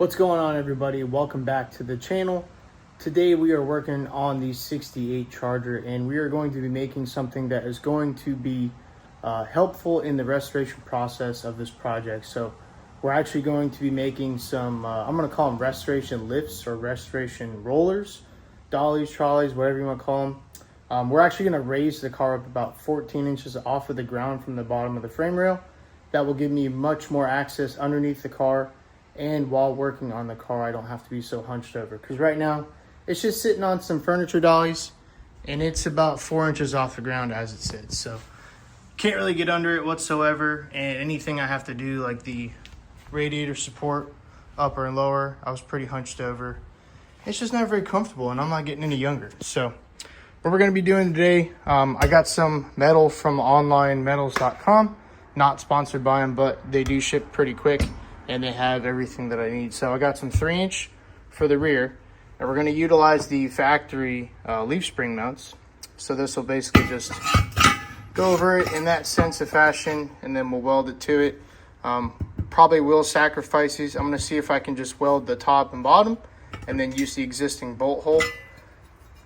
What's going on, everybody? Welcome back to the channel. Today we are working on the 68 Charger, and we are going to be making something that is going to be helpful in the restoration process of this project. So we're actually going to be making some, I'm going to call them restoration lifts or restoration rollers, dollies, trolleys, whatever you want to call them. We're actually going to raise the car up about 14 inches off of the ground from the bottom of the frame rail. That will give me much more access underneath the car. And while working on the car, I don't have to be so hunched over, because right now it's just sitting on some furniture dollies and it's about 4 inches off the ground as it sits. So can't really get under it whatsoever. And anything I have to do, like the radiator support, upper and lower, I was pretty hunched over. It's just not very comfortable, and I'm not getting any younger. So what we're going to be doing today, I got some metal from onlinemetals.com, not sponsored by them, but they do ship pretty quick. And they have everything that I need. So I got some 3-inch for the rear, and we're going to utilize the factory leaf spring mounts. So this will basically just go over it in that sense of fashion, and then we'll weld it to it. Probably will sacrifice these. I'm going to see if I can just weld the top and bottom and then use the existing bolt hole.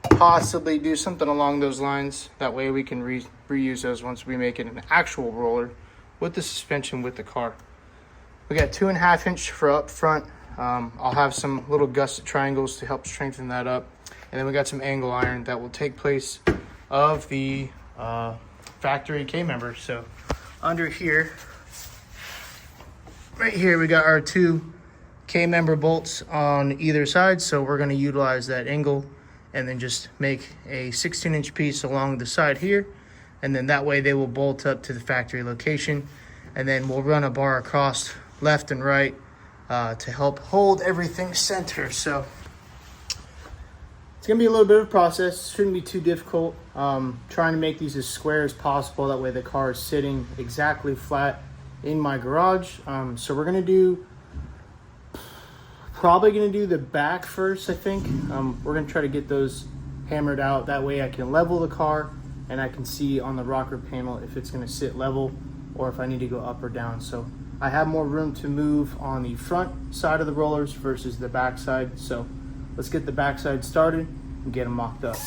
Possibly do something along those lines. That way we can reuse those once we make it an actual roller with the suspension with the car. We got 2.5 inch for up front. I'll have some little gusset triangles to help strengthen that up. And then we got some angle iron that will take place of the factory K-member. So under here, right here, we got our 2 K-member bolts on either side. So we're gonna utilize that angle and then just make a 16-inch piece along the side here. And then that way they will bolt up to the factory location. And then we'll run a bar across left and right to help hold everything center. So it's gonna be a little bit of a process. Shouldn't be too difficult. Trying to make these as square as possible, that way the car is sitting exactly flat in my garage. So we're probably gonna do the back first, I think. We're gonna try to get those hammered out, that way I can level the car and I can see on the rocker panel if it's gonna sit level or if I need to go up or down. So I have more room to move on the front side of the rollers versus the back side. So let's get the back side started and get them mocked up.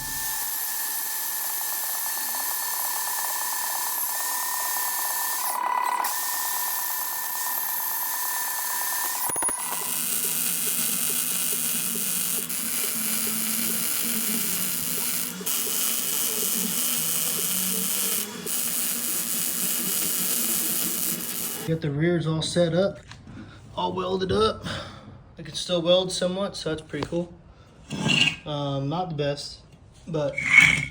Get the rears all set up, all welded up. I can still weld somewhat, so that's pretty cool. Not the best, but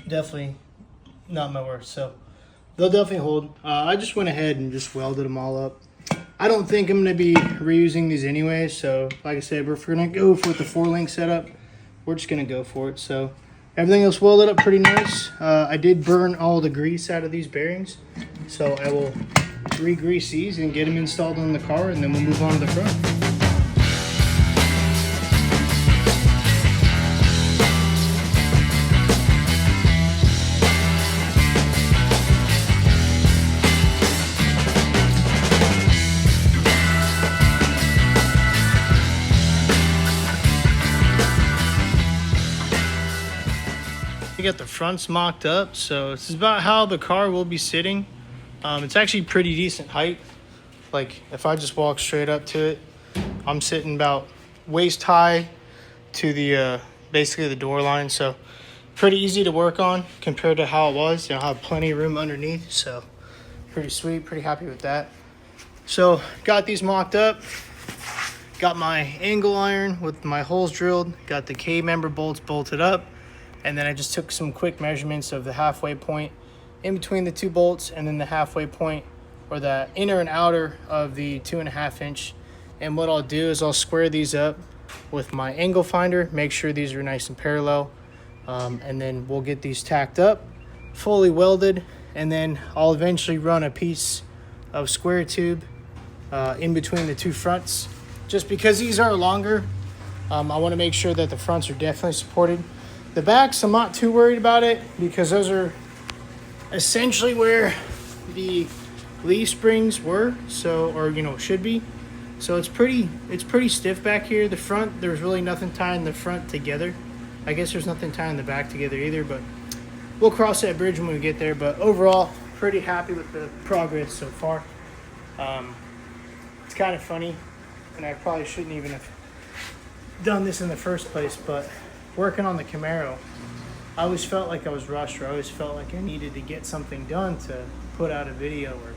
definitely not my worst. So they'll definitely hold. I just went ahead and just welded them all up. I don't think I'm gonna be reusing these anyway. So like I said, if we're gonna go for the 4-link setup, we're just gonna go for it. So everything else welded up pretty nice. I did burn all the grease out of these bearings, so I will re-grease these and get them installed on the car, and then we'll move on to the front. We got the fronts mocked up, so this is about how the car will be sitting. It's actually pretty decent height. Like if I just walk straight up to it, I'm sitting about waist high to the basically the door line. So pretty easy to work on compared to how it was. I have plenty of room underneath, so pretty sweet, pretty happy with that. So got these mocked up, got my angle iron with my holes drilled, got the K-member bolts bolted up, and then I just took some quick measurements of the halfway point in between the 2 bolts and then the halfway point or the inner and outer of the 2.5 inch. And what I'll do is I'll square these up with my angle finder, make sure these are nice and parallel, and then we'll get these tacked up, fully welded, and then I'll eventually run a piece of square tube in between the 2 fronts. Just because these are longer, I want to make sure that the fronts are definitely supported. The backs, I'm not too worried about it because those are essentially where the leaf springs were, so, or should be. So it's pretty stiff back here. The front, there's really nothing tying the front together. I guess there's nothing tying the back together either, but we'll cross that bridge when we get there. But overall, pretty happy with the progress so far. It's kind of funny, and I probably shouldn't even have done this in the first place, but working on the Camaro, I always felt like I was rushed, or I always felt like I needed to get something done to put out a video or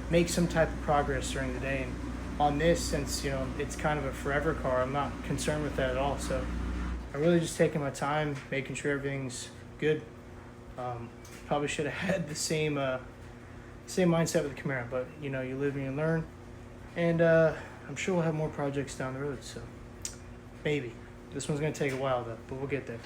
make some type of progress during the day. And on this, since you know it's kind of a forever car, I'm not concerned with that at all. So I'm really just taking my time, making sure everything's good. Probably should have had the same mindset with the Camaro, but you know, you live and you learn. And I'm sure we'll have more projects down the road. So maybe this one's gonna take a while though, but we'll get there.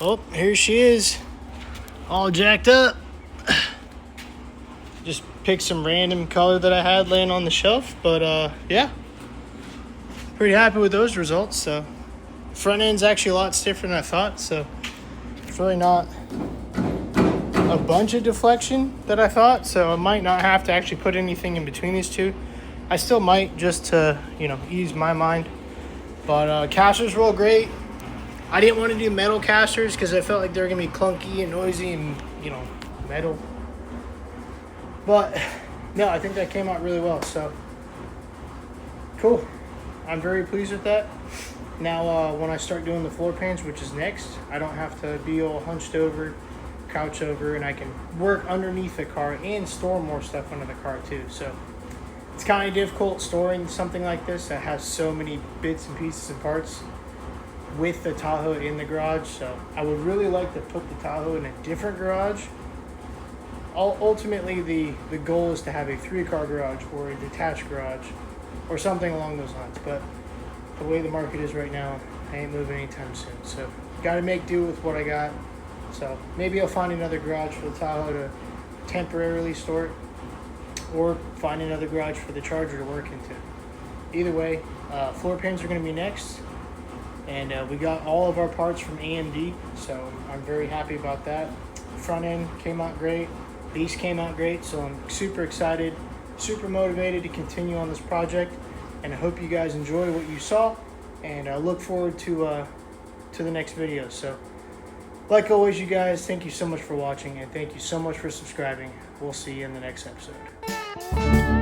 Oh, here she is, all jacked up. Just picked some random color that I had laying on the shelf, but yeah, pretty happy with those results. So front end's actually a lot stiffer than I thought, so it's really not a bunch of deflection that I thought, so I might not have to actually put anything in between these two. I still might, just to, you know, ease my mind. But casters roll great. I didn't want to do metal casters because I felt like they were going to be clunky and noisy and, you know, metal. But, no, I think that came out really well. So, cool. I'm very pleased with that. Now, when I start doing the floor pans, which is next, I don't have to be all hunched over, crouch over, and I can work underneath the car and store more stuff under the car, too. So, it's kind of difficult storing something like this that has so many bits and pieces and parts with the Tahoe in the garage. So I would really like to put the Tahoe in a different garage. Ultimately, the goal is to have a 3-car garage or a detached garage or something along those lines. But the way the market is right now, I ain't moving anytime soon. So got to make do with what I got. So maybe I'll find another garage for the Tahoe to temporarily store it, or find another garage for the Charger to work into. Either way, floor pans are going to be next. And we got all of our parts from AMD, so I'm very happy about that. Front end came out great. These came out great, so I'm super excited, super motivated to continue on this project. And I hope you guys enjoy what you saw, and I look forward to the next video. So, like always, you guys, thank you so much for watching, and thank you so much for subscribing. We'll see you in the next episode.